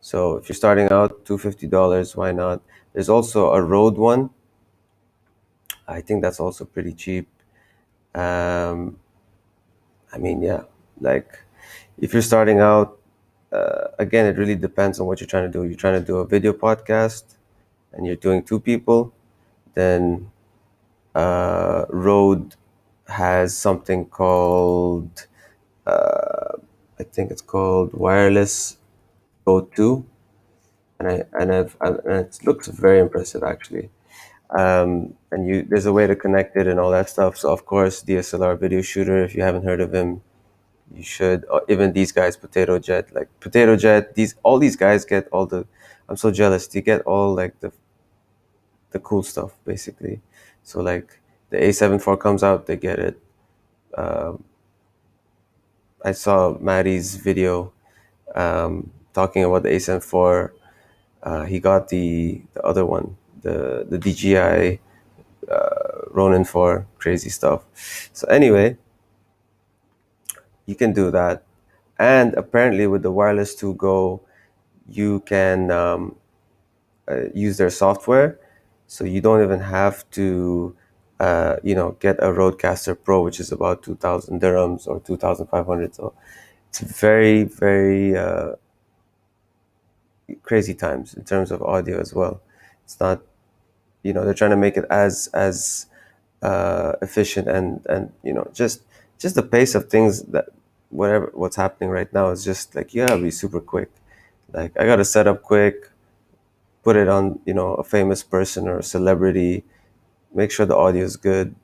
So if you're starting out, $250, why not? There's also a Rode one. I think that's also pretty cheap. Um, I mean, yeah, like if you're starting out, again, it really depends on what you're trying to do. You're trying to do a video podcast and you're doing two people, then Rode has something called, I think it's called Wireless Go 2, and it looks very impressive actually. And there's a way to connect it and all that stuff. So of course, DSLR video shooter. If you haven't heard of him, you should. Even these guys, Potato Jet, like Potato Jet. All these guys get all the. I'm so jealous. They get all like the cool stuff basically. So like the A7 IV comes out, they get it. Um, I saw Maddie's video talking about the A7 IV. He got the other one, the DJI Ronin 4, crazy stuff. So anyway, you can do that. And apparently with the Wireless 2 Go, you can use their software. So you don't even have to, get a Rodecaster Pro, which is about 2,000 dirhams or 2,500. So it's very, very crazy times in terms of audio as well. It's not, they're trying to make it as efficient and just the pace of things that what's happening right now is just like you gotta be super quick. Like I gotta set up quick, put it on a famous person or a celebrity, make sure the audio is good.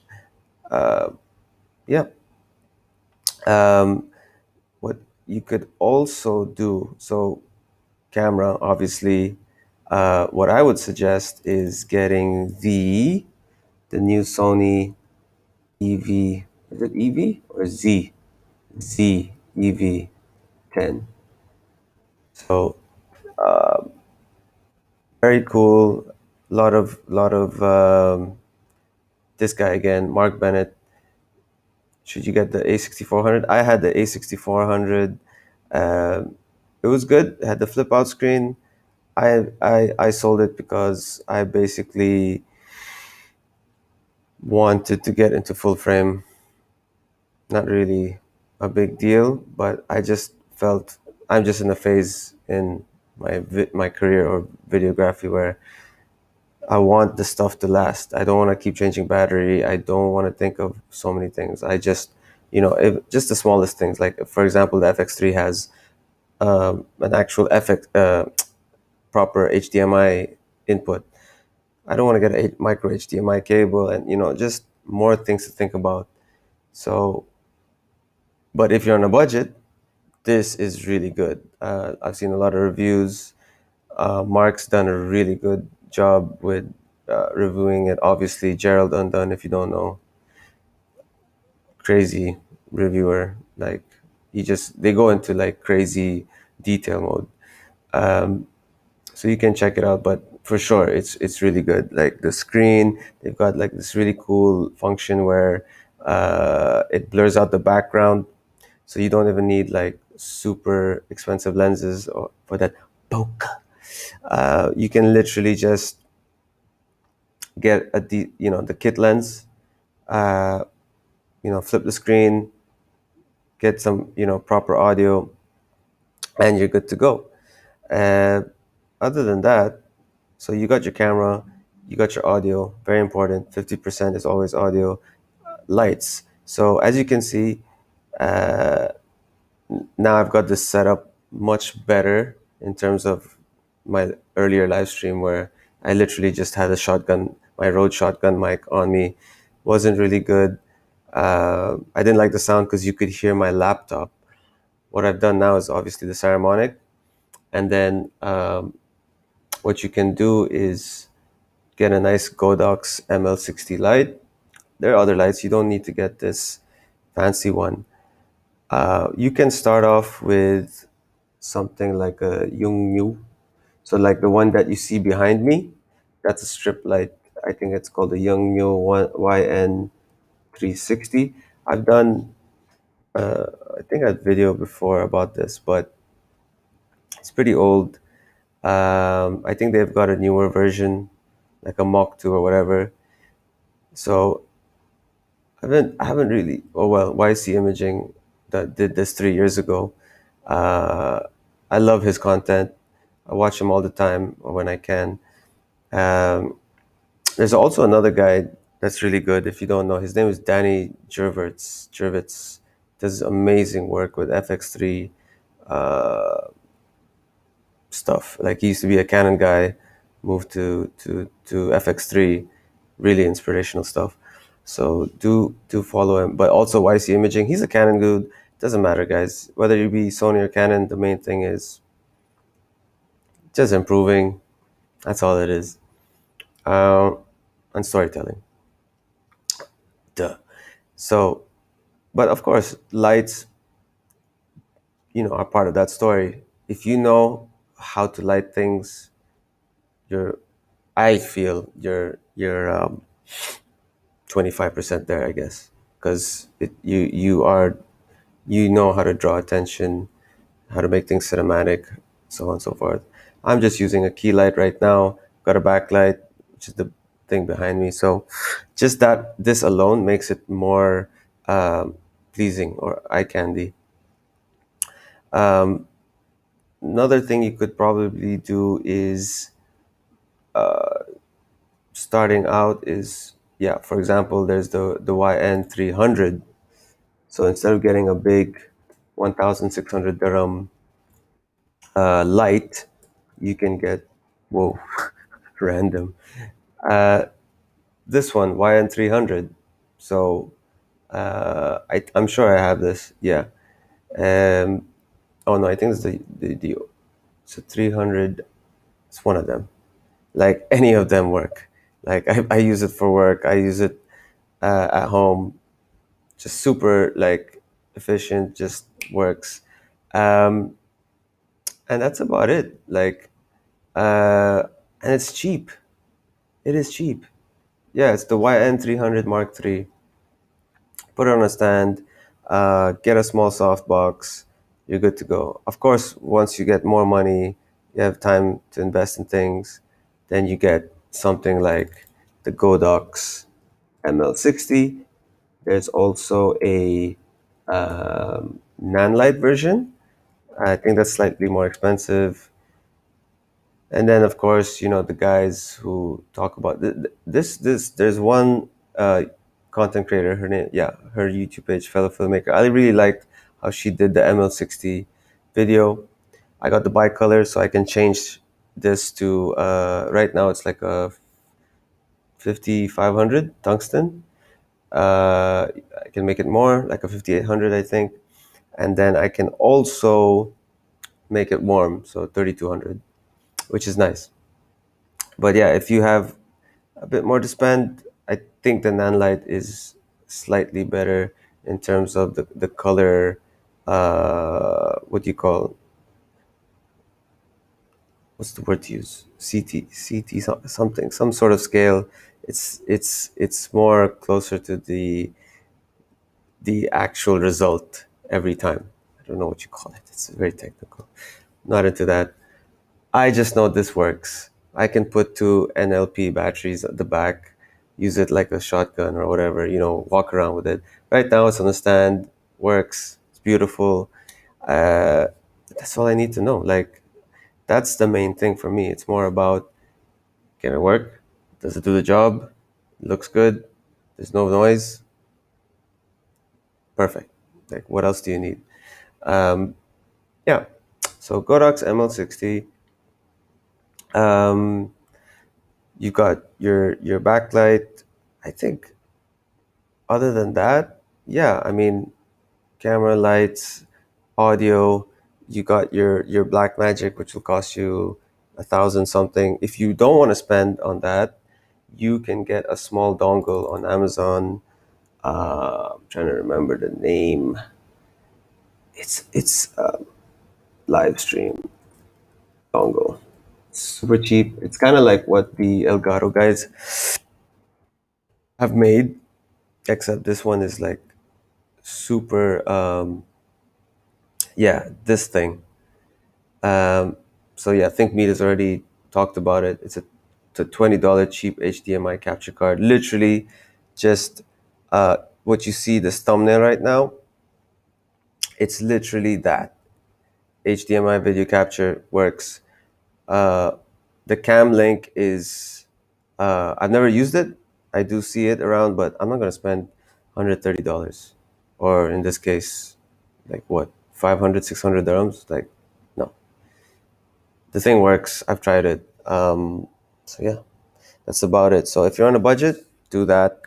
Yeah. Um, what you could also do, so camera, obviously, what I would suggest is getting the new Sony EV. Is it EV or Z? Z EV 10. So very cool. Lot of this guy again, Mark Bennett. Should you get the A6400? I had the A6400. It was good. It had the flip out screen. I sold it because I basically wanted to get into full frame. Not really a big deal, but I just felt I'm just in a phase in my career or videography where I want the stuff to last. I don't want to keep changing battery. I don't want to think of so many things. I just, just the smallest things. Like, for example, the FX3 has an actual FX, proper HDMI input. I don't want to get a micro HDMI cable and, just more things to think about. So, but if you're on a budget, this is really good. I've seen a lot of reviews. Mark's done a really good job with reviewing it. Obviously, Gerald Undone, if you don't know, crazy reviewer. Like they go into like crazy detail mode. So you can check it out. But for sure, it's really good. Like the screen, they've got like this really cool function where it blurs out the background, so you don't even need like super expensive lenses or for that bokeh. You can literally just get the kit lens, uh, flip the screen, get some proper audio, and you're good to go. Uh, Other than that, so you got your camera, you got your audio. Very important. 50% is always audio. Lights. So as you can see, now I've got this set up much better in terms of my earlier live stream where I literally just had my Rode shotgun mic on me. Wasn't really good. I didn't like the sound because you could hear my laptop. What I've done now is obviously the Saramonic, and then what you can do is get a nice Godox ML60 light. There are other lights. You don't need to get this fancy one. You can start off with something like a Yongnuo. So like the one that you see behind me, that's a strip light. I think it's called the Yongnuo YN360. I've done, I think I had video before about this, but it's pretty old. I think they've got a newer version, like a Mach 2 or whatever. So I haven't really. Oh well, YC Imaging that did this 3 years ago. Uh, I love his content. I watch him all the time when I can. Um, there's also another guy that's really good. If you don't know, his name is Danny Jervitz. Jervitz does amazing work with FX3 uh, stuff. Like he used to be a Canon guy, moved to FX3, really inspirational stuff. So do follow him. But also YC Imaging, he's a Canon dude. Doesn't matter, guys. Whether you be Sony or Canon, the main thing is just improving. That's all it is. Uh, and storytelling. Duh. So, but of course, lights, are part of that story. If you know how to light things, you're, I feel you're 25% there, I guess, because you know how to draw attention, how to make things cinematic, so on and so forth. I'm just using a key light right now. Got a backlight, which is the thing behind me. So, just that this alone makes it more pleasing or eye candy. Um, Another thing you could probably do is starting out is, yeah, for example, there's the YN 300. So instead of getting a big 1,600 dirham light, you can get, whoa, random. Uh, this one, YN 300. So I'm sure I have this. Yeah. Um, oh no, I think it's the so 300. It's one of them. Like any of them work. Like I use it for work. I use it at home. Just super like efficient. Just works. Um, and that's about it. Like, and it's cheap. It is cheap. Yeah, it's the YN 300 Mark III. Put it on a stand, get a small softbox, you're good to go. Of course, once you get more money, you have time to invest in things, then you get something like the Godox ML60. There's also a Nanlite version. I think that's slightly more expensive. And then, of course, the guys who talk about this. There's one content creator. Her name, yeah, her YouTube page, fellow filmmaker. I really liked how she did the ML60 video. I got the bicolor, so I can change this to right now. It's like a 5500 tungsten. I can make it more, like a 5800, I think, and then I can also make it warm, so 3200, which is nice. But yeah, if you have a bit more to spend, I think the Nanlite is slightly better in terms of the color. What do you call? What's the word to use? CT, something, some sort of scale. It's more closer to the actual result every time. I don't know what you call it. It's very technical. Not into that. I just know this works. I can put two NLP batteries at the back, use it like a shotgun or whatever, walk around with it. Right now it's on the stand, works, it's beautiful. Uh, that's all I need to know. Like, that's the main thing for me. It's more about, can it work? Does it do the job? It looks good? There's no noise? Perfect. Like, what else do you need? Um, yeah. So Godox ML60. Um, you got your backlight. I think other than that, yeah, I mean, camera, lights, audio. You got your Black Magic, which will cost you 1,000 something. If you don't want to spend on that, you can get a small dongle on Amazon. I'm trying to remember the name. It's a live stream dongle. Super cheap. It's kind of like what the Elgato guys have made, except this one is like super. Yeah, this thing. Um, So yeah, Think Meat has already talked about it. It's a $20 cheap HDMI capture card. Literally, just what you see this thumbnail right now. It's literally that HDMI video capture works. Uh, the Cam Link is I've never used it. I do see it around, but I'm not gonna spend $130, or in this case, like what, 500, 600 dirhams. Like, no, the thing works. I've tried it. So yeah, that's about it. So if you're on a budget, do that.